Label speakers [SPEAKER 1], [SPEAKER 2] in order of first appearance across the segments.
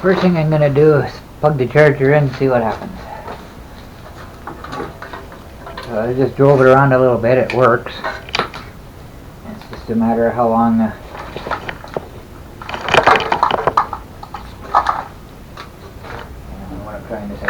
[SPEAKER 1] First thing I'm going to do is plug the charger in and see what happens. So I just drove it around a little bit. It works. It's just a matter of how long I don't know what I'm trying to say.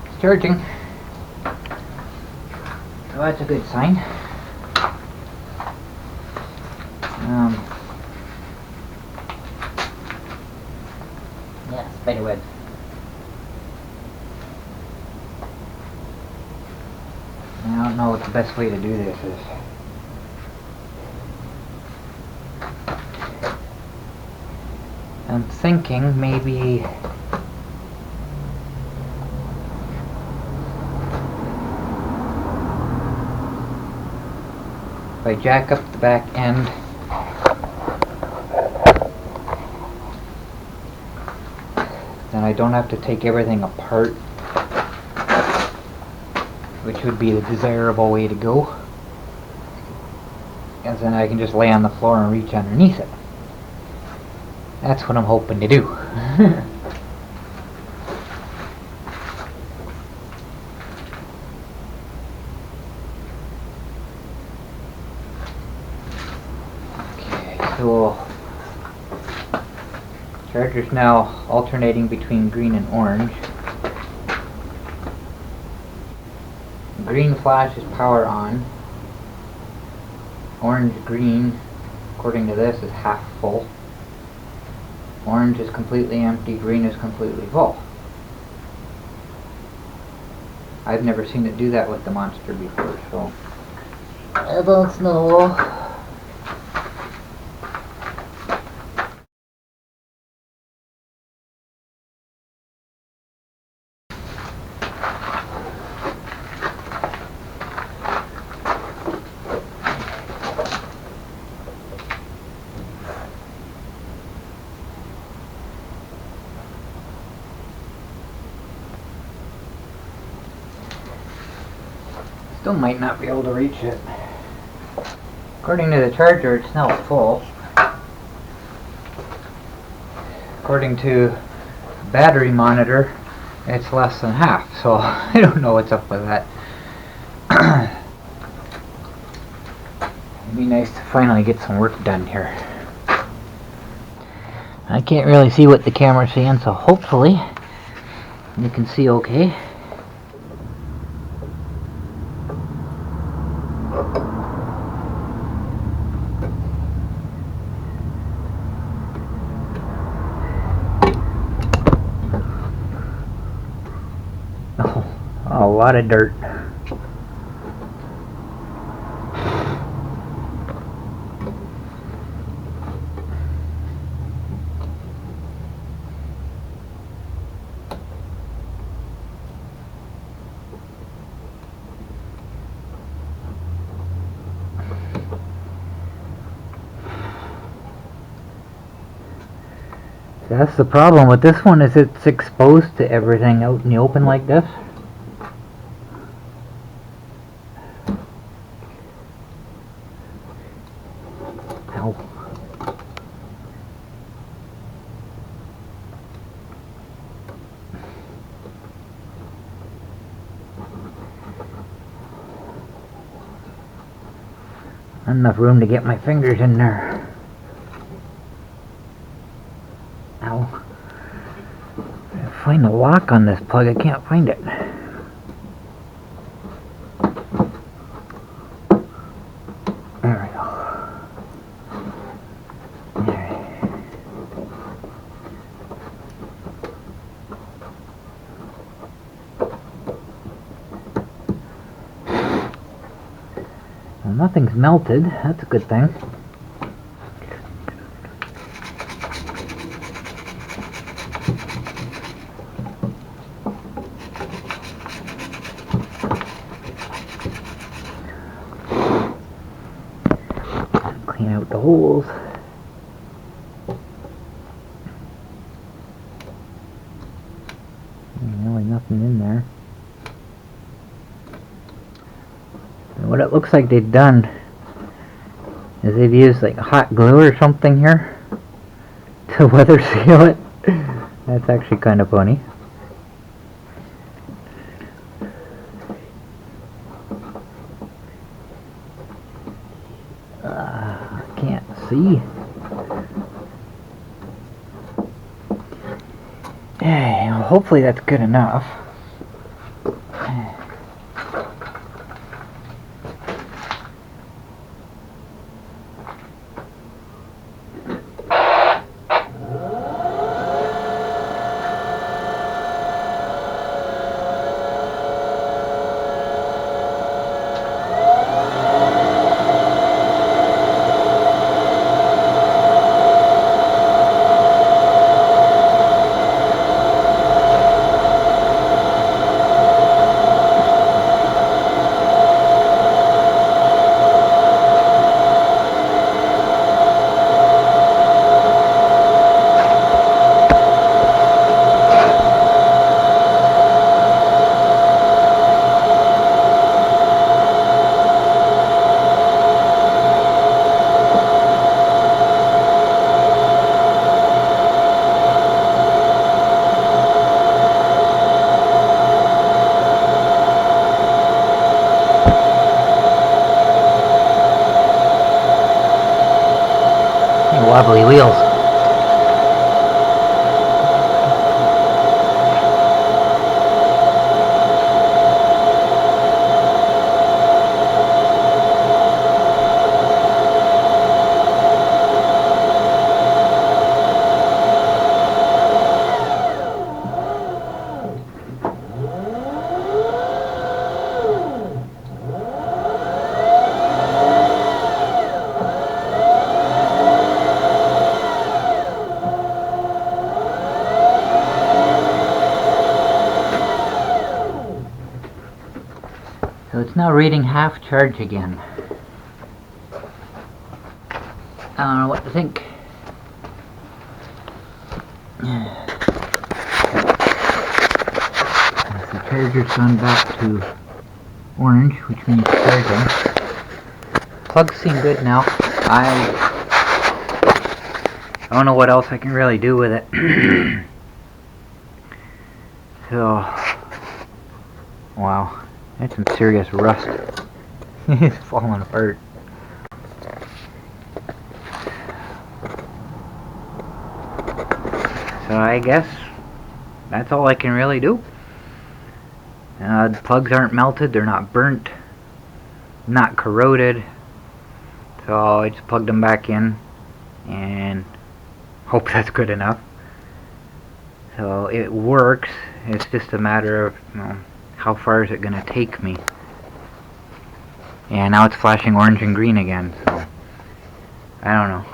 [SPEAKER 1] It's charging. So that's a good sign. Yeah, spiderweb. I don't know what the best way to do this is. I'm thinking maybe if I jack up the back end, then I don't have to take everything apart, which would be the desirable way to go, because then I can just lay on the floor and reach underneath it. That's what I'm hoping to do. Okay, so charger's now alternating between green and orange. Green flash is power on. Orange green, according to this, is half full. Orange is completely empty, green is completely full. I've never seen it do that with the Monster before, so I don't know. Still might not be able to reach it. According to the charger, it's now full. According to the battery monitor, it's less than half, so I don't know what's up with that. It'd be nice to finally get some work done here. I can't really see what the camera's saying, so hopefully you can see okay. A lot of dirt. That's the problem with this one, is it's exposed to everything out in the open like this. Ow. Not enough room to get my fingers in there. Ow. Find the lock on this plug, I can't find it. There we go. There. Well, nothing's melted, that's a good thing. holes. Really nothing in there. And what it looks like they've done is they've used like hot glue or something here to weather seal it. That's actually kind of funny. Can't see. Hey, well, hopefully that's good enough. Wobbly wheels. So it's now reading half charge again. I don't know what to think. The charger's gone back to orange, which means charging. Plugs seem good now. I don't know what else I can really do with it. So, wow. That's some serious rust. It's falling apart. So I guess that's all I can really do. The plugs aren't melted, they're not burnt, not corroded. So I just plugged them back in and hope that's good enough. So it works. It's just a matter of, you know, how far is it going to take me? And now it's flashing orange and green again, so I don't know.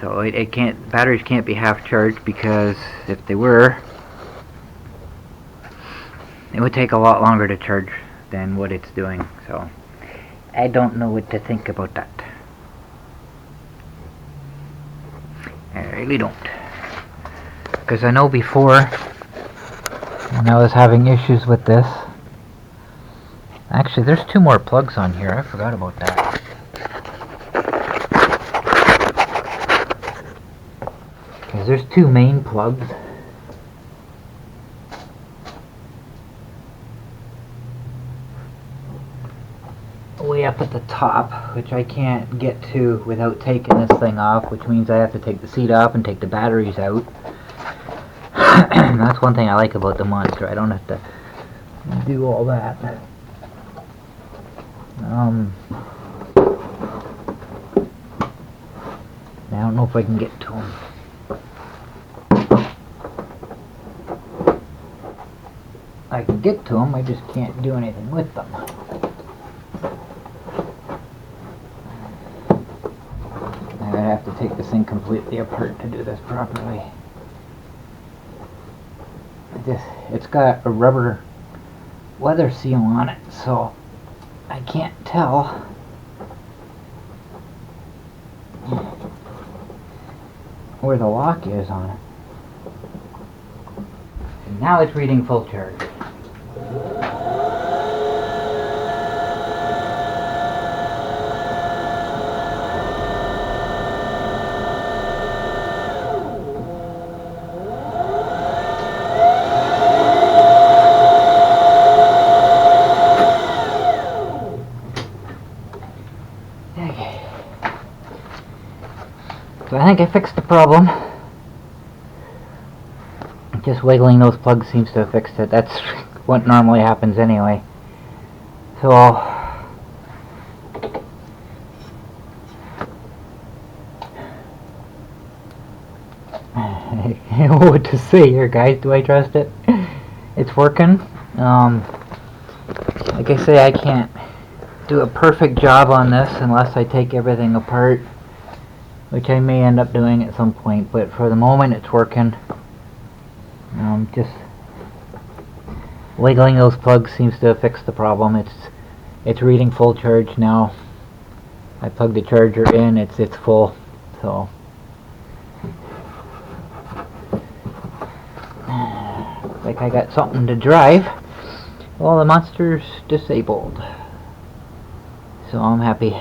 [SPEAKER 1] So it can't, batteries can't be half charged, because if they were, it would take a lot longer to charge than what it's doing. So I don't know what to think about that. I really don't. Because I know before, when I was having issues with this, actually there's two more plugs on here, I forgot about that. Because there's two main plugs. Way up at the top, which I can't get to without taking this thing off, which means I have to take the seat off and take the batteries out. That's one thing I like about the Monster. I don't have to do all that. I don't know if I can get to them. I can get to them, I just can't do anything with them. I'd have to take this thing completely apart to do this properly. It's got a rubber weather seal on it, so I can't tell where the lock is on it. And now it's reading full charge. Okay. So I think I fixed the problem. Just wiggling those plugs seems to have fixed it. That's what normally happens anyway. So I don't know what to say here, guys. Do I trust it? It's working. Like I say, I can't do a perfect job on this unless I take everything apart, which I may end up doing at some point, but for the moment it's working. Just wiggling those plugs seems to have fixed the problem. It's reading full charge now. I plugged the charger in, it's full. So like I got something to drive. Well, the monster's disabled. So I'm happy.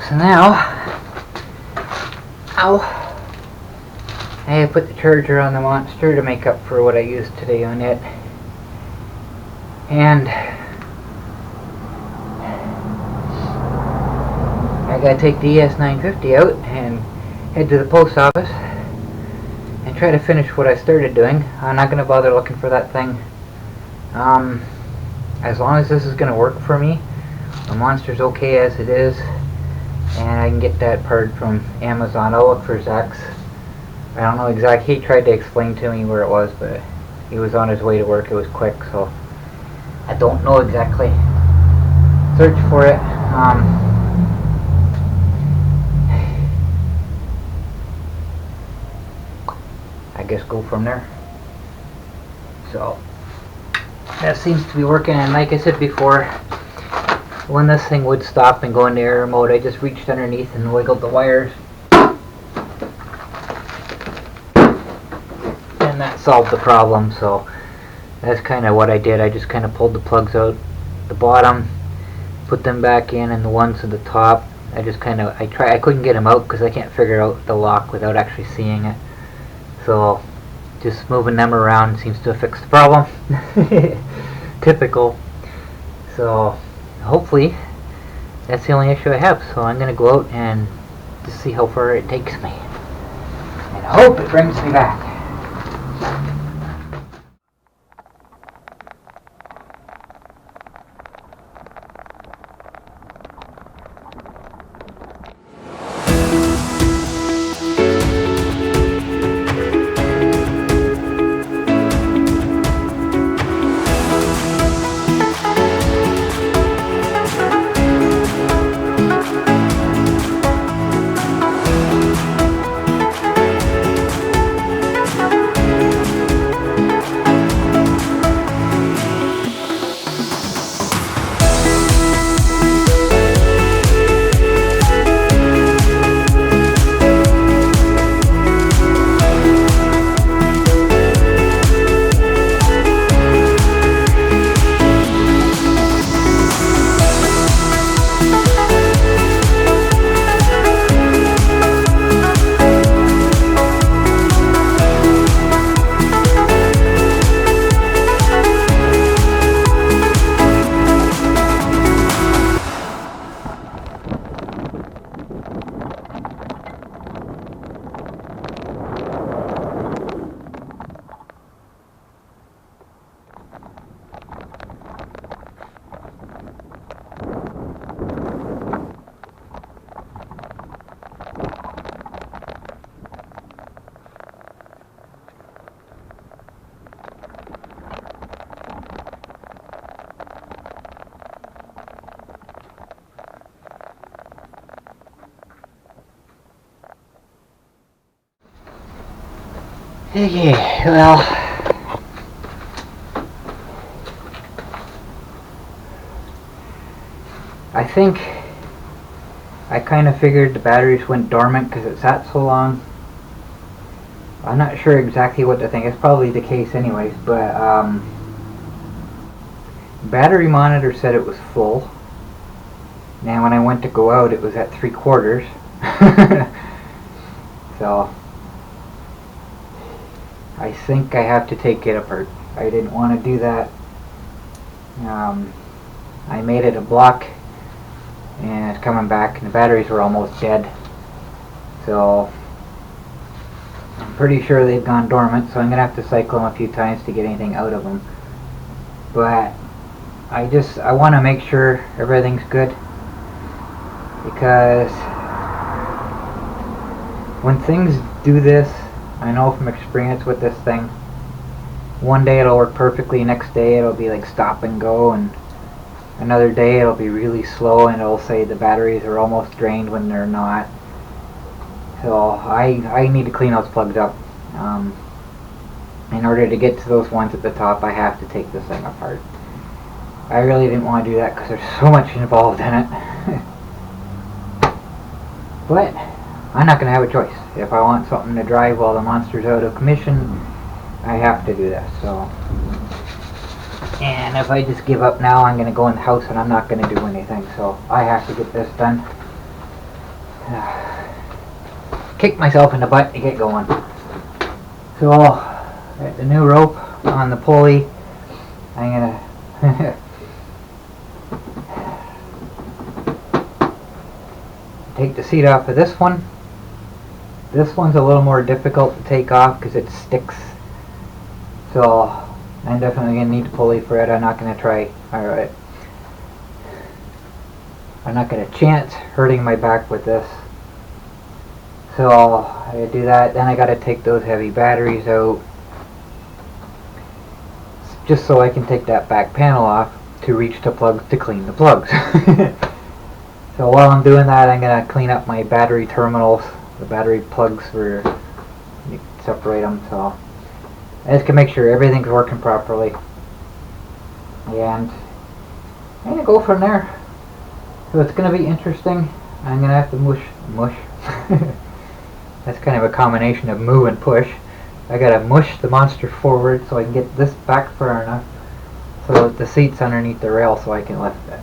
[SPEAKER 1] So now, I put the charger on the monster to make up for what I used today on it. And I gotta take the ES950 out and head to the post office and try to finish what I started doing. I'm not gonna bother looking for that thing. As long as this is gonna work for me, the monster's okay as it is. And I can get that part from Amazon. I'll look for Zach's. I don't know exactly. He tried to explain to me where it was, but he was on his way to work. It was quick, so I don't know exactly. Search for it. I guess go from there. So that seems to be working, and like I said before, when this thing would stop and go into error mode, I just reached underneath and wiggled the wires. And that solved the problem, so that's kind of what I did. I just kind of pulled the plugs out the bottom, put them back in, and the ones at the top, I just kind of, I couldn't get them out because I can't figure out the lock without actually seeing it. So just moving them around seems to have fixed the problem. Typical. So hopefully that's the only issue I have, so I'm going to go out and just see how far it takes me, and I hope it brings me back. Okay, well, I think I kind of figured the batteries went dormant because it sat so long. I'm not sure exactly what to think. It's probably the case anyways, but battery monitor said it was full. And when I went to go out, it was at 3/4. So I think I have to take it apart. I didn't want to do that. I made it a block, and it's coming back, and the batteries were almost dead. So I'm pretty sure they've gone dormant, so I'm going to have to cycle them a few times to get anything out of them. But I want to make sure everything's good, because when things do this, I know from experience with this thing, one day it'll work perfectly, next day it'll be like stop and go, and another day it'll be really slow and it'll say the batteries are almost drained when they're not. So I need to clean those plugs up. In order to get to those ones at the top, I have to take this thing apart. I really didn't want to do that because there's so much involved in it. But I'm not going to have a choice. If I want something to drive while the monster's out of commission, I have to do this. So, and if I just give up now, I'm going to go in the house and I'm not going to do anything. So I have to get this done. Kick myself in the butt to get going. So, at the new rope on the pulley, I'm going to take the seat off of this one. This one's a little more difficult to take off because it sticks. So I'm definitely going to need a pulley for it. I'm not going to try. Alright. I'm not going to chance hurting my back with this. So I do that. Then I got to take those heavy batteries out, just so I can take that back panel off to reach the plugs to clean the plugs. So while I'm doing that, I'm going to clean up my battery terminals, the battery plugs, for separate them. So I just can make sure everything's working properly, and I'm going to go from there. So it's going to be interesting. I'm going to have to mush. That's kind of a combination of move and push. I got to mush the monster forward so I can get this back far enough so that the seat's underneath the rail so I can lift it.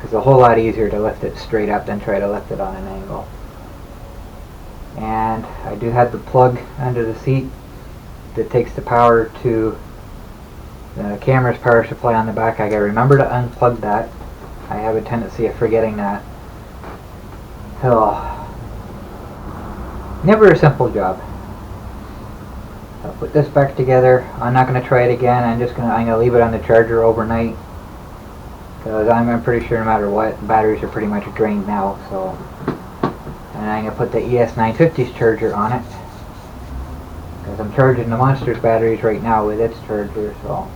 [SPEAKER 1] It's a whole lot easier to lift it straight up than try to lift it on an angle. And I do have the plug under the seat that takes the power to the camera's power supply on the back. I gotta remember to unplug that. I have a tendency of forgetting that. So, never a simple job. I'll put this back together. I'm not gonna try it again. I'm gonna leave it on the charger overnight, because I'm pretty sure no matter what, the batteries are pretty much drained now. So, and I'm going to put the ES950's charger on it, because I'm charging the monster's batteries right now with its charger. So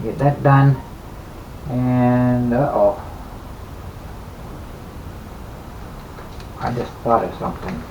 [SPEAKER 1] get that done, and I just thought of something.